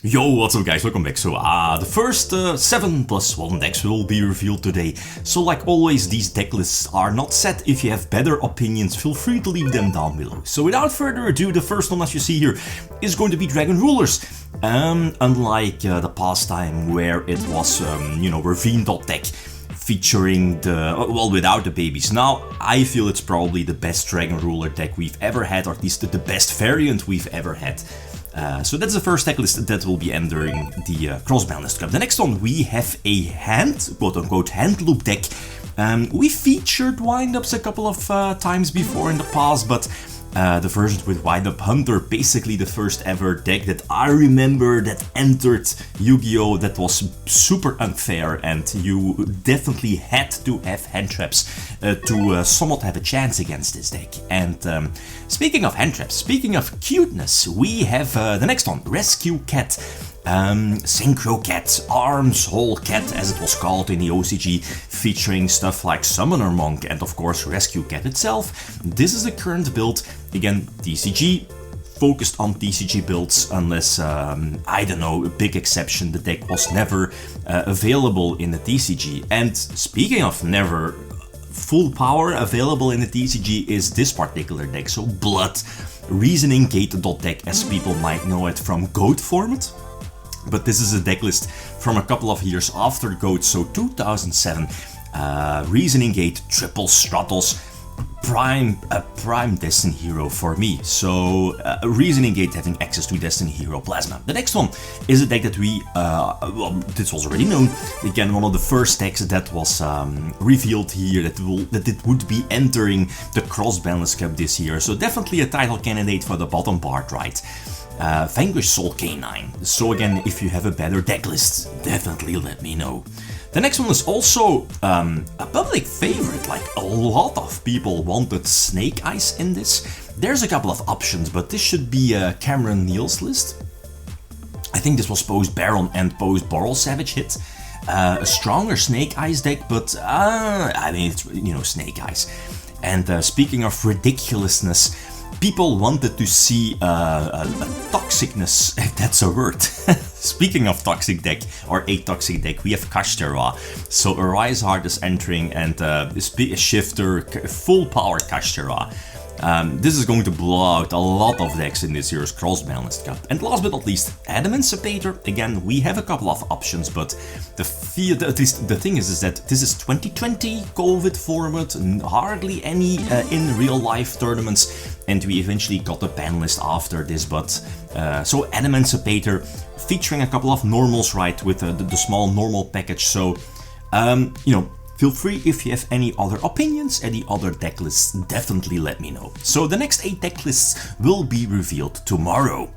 Yo, what's up guys, welcome back. So the first 7+1 decks will be revealed today. So like always, these deck lists are not set. If you have better opinions, feel free to leave them down below. So without further ado, the first one as you see here is going to be Dragon Rulers. Unlike the past time where it was, Ravine deck featuring the, without the babies. Now, I feel it's probably the best Dragon Ruler deck we've ever had, or at least the best variant we've ever had. So that's the first deck list that will be entering the Cross-Banlist Cup. The next one, we have a hand, quote-unquote, hand loop deck. We featured windups a couple of times before in the past, but the version with Windup Hunter, basically the first ever deck that I remember that entered Yugioh that was super unfair, and you definitely had to have hand traps to somewhat have a chance against this deck. And speaking of hand traps, speaking of cuteness, we have the next one, Rescue Cat. Synchro Cat, Arms Hole Cat as it was called in the OCG, featuring stuff like Summoner Monk and of course Rescue Cat itself. This is the current build, again TCG, focused on TCG builds unless, I don't know, a big exception, the deck was never available in the TCG. And speaking of never full power available in the TCG is this particular deck, so Blood, Reasoning Gate deck as people might know it from GOAT format. But this is a deck list from a couple of years after GOAT, so 2007, Reasoning Gate, triple Stratos, prime Destiny Hero for me. So Reasoning Gate having access to Destiny Hero Plasma. The next one is a deck that we, this was already known, again one of the first decks that was revealed here that it would be entering the Cross-Banlist Cup this year. So definitely a title candidate for the bottom part, right? Vanquish Soul K9. So again, if you have a better deck list, definitely let me know. The next one is also a public favorite, like a lot of people wanted Snake Eyes in this. There's a couple of options, but this should be Cameron Neal's list. I think this was post Baron and post Boral Savage hit. A stronger Snake Eyes deck, but I mean, it's, Snake Eyes. And speaking of ridiculousness, people wanted to see a toxicness, if that's a word. Speaking of toxic deck, or a toxic deck, we have Kashtira. So a Rise Heart is entering and a shifter, full power Kashtira. This is going to blow out a lot of decks in this year's Cross-Banlist Cup. And last but not least, Adamancipator. Again, we have a couple of options, but at least the thing is that this is 2020 COVID format, hardly any in real life tournaments, and we eventually got the ban list after this. But so Adamancipator featuring a couple of normals, right, with the small normal package. So feel free, if you have any other opinions, any other deck lists, definitely let me know. So the next 8 deck lists will be revealed tomorrow.